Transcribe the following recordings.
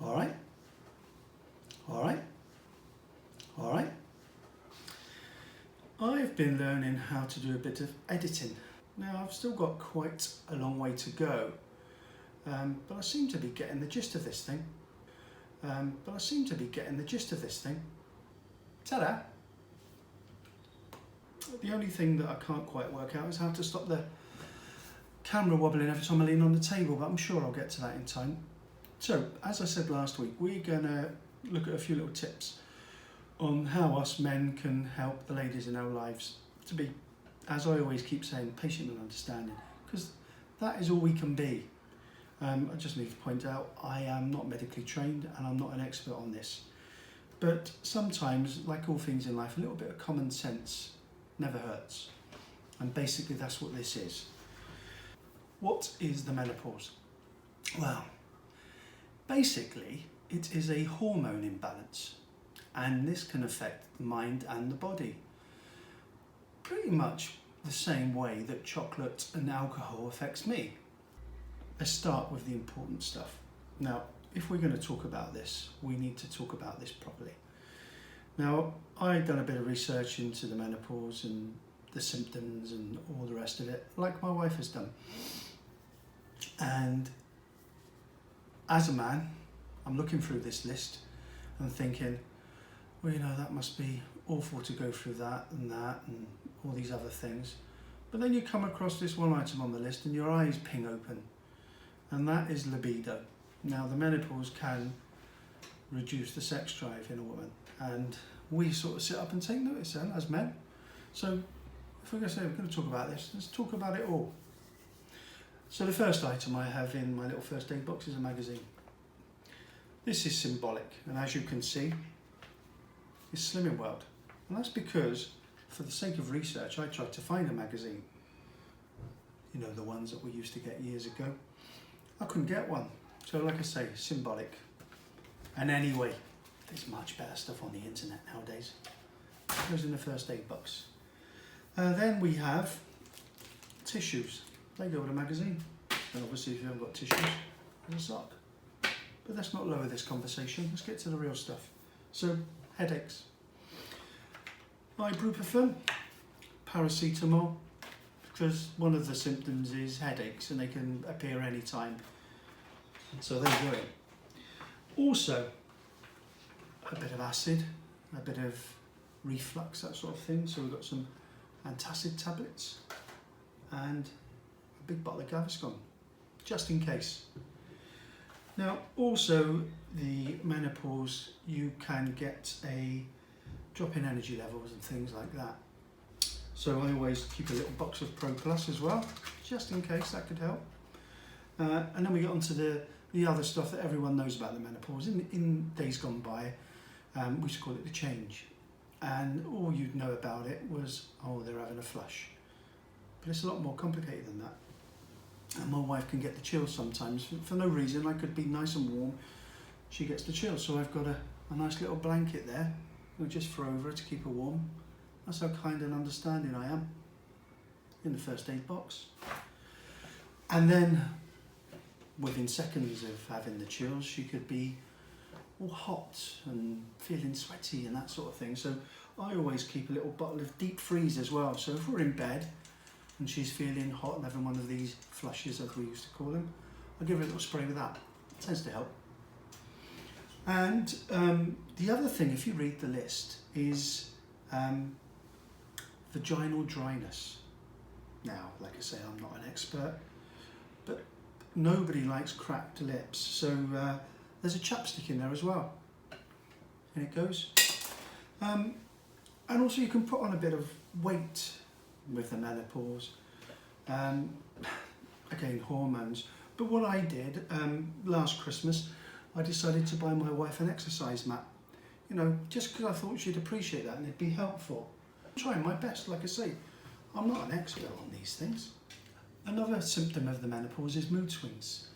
All right, all right, all right. I've been learning how to do a bit of editing. Now, I've still got quite a long way to go, but I seem to be getting the gist of this thing. Ta-da! The only thing that I can't quite work out is how to stop the camera wobbling every time I lean on the table, but I'm sure I'll get to that in time. So, as I said last week, we're going to look at a few little tips on how us men can help the ladies in our lives to be, as I always keep saying, patient and understanding, because that is all we can be. I just need to point out I am not medically trained and I'm not an expert on this, but sometimes, like all things in life, a little bit of common sense never hurts, and basically that's what this is. What is the menopause? Well, basically it is a hormone imbalance, and this can affect the mind and the body pretty much the same way that chocolate and alcohol affects me. Let's start with the important stuff. Now, if we're going to talk about this, we need to talk about this properly. Now, I've done a bit of research into the menopause and the symptoms and all the rest of it, like my wife has done. And as a man, I'm looking through this list and thinking, well, you know, that must be awful to go through that and all these other things. But then you come across this one item on the list and your eyes ping open, and that is libido. Now, the menopause can reduce the sex drive in a woman, and we sort of sit up and take notice then as men. So if we're going to say we're going to talk about this, let's talk about it all. So the first item I have in my little first aid box is a magazine. This is symbolic, and as you can see, it's Slimming World. And that's because, for the sake of research, I tried to find a magazine. You know, the ones that we used to get years ago. I couldn't get one. So like I say, symbolic. And anyway, there's much better stuff on the internet nowadays. It goes in the first aid box. Then we have tissues. They go with a magazine. And obviously if you haven't got tissues, there's a sock. But let's not lower this conversation. Let's get to the real stuff. So, headaches. Ibuprofen, paracetamol, because one of the symptoms is headaches and they can appear any time. So they do it. Also, a bit of acid, a bit of reflux, that sort of thing. So we've got some antacid tablets and a big bottle of Gaviscon, just in case. Now, also the menopause, you can get a drop in energy levels and things like that. So I always keep a little box of Pro Plus as well, just in case that could help. And then we get onto the other stuff that everyone knows about the menopause. In days gone by, we used to call it the change. And all you'd know about it was, oh, they're having a flush. But it's a lot more complicated than that. And my wife can get the chills sometimes for no reason. I could be nice and warm, she gets the chills. So I've got a nice little blanket there, I'll just throw over her to keep her warm. That's how kind and understanding I am in the first aid box. And then within seconds of having the chills, she could be all hot and feeling sweaty and that sort of thing. So I always keep a little bottle of deep freeze as well. So if we're in bed and she's feeling hot and having one of these flushes, as we used to call them, I'll give her a little spray with that. It tends to help. And the other thing, if you read the list, is vaginal dryness. Now, like I say, I'm not an expert, but nobody likes cracked lips. So there's a chapstick in there as well. And it goes. And also you can put on a bit of weight with the menopause. Again, hormones. But what I did last Christmas, I decided to buy my wife an exercise mat. You know, just because I thought she'd appreciate that and it'd be helpful. I'm trying my best, like I say. I'm not an expert on these things. Another symptom of the menopause is mood swings.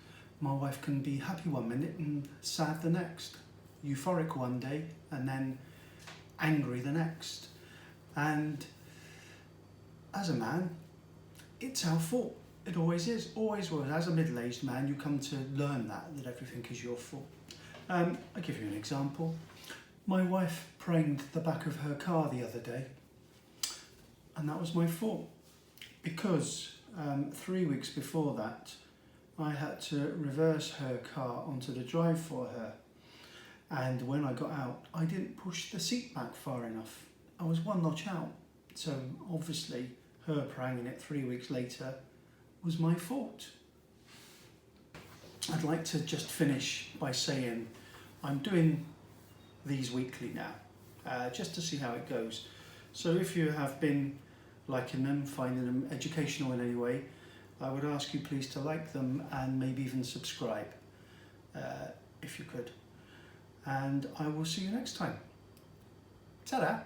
My wife can be happy one minute and sad the next. Euphoric one day and then angry the next. And as a man, it's our fault. It always is, always was. As a middle-aged man, you come to learn that everything is your fault. I'll give you an example. My wife pranged the back of her car the other day, and that was my fault, because 3 weeks before that I had to reverse her car onto the drive for her, and when I got out I didn't push the seat back far enough. I was one notch out, so obviously her pranging it 3 weeks later was my fault. I'd like to just finish by saying I'm doing these weekly now, just to see how it goes. So if you have been liking them, finding them educational in any way, I would ask you please to like them and maybe even subscribe, if you could. And I will see you next time. Ta-da!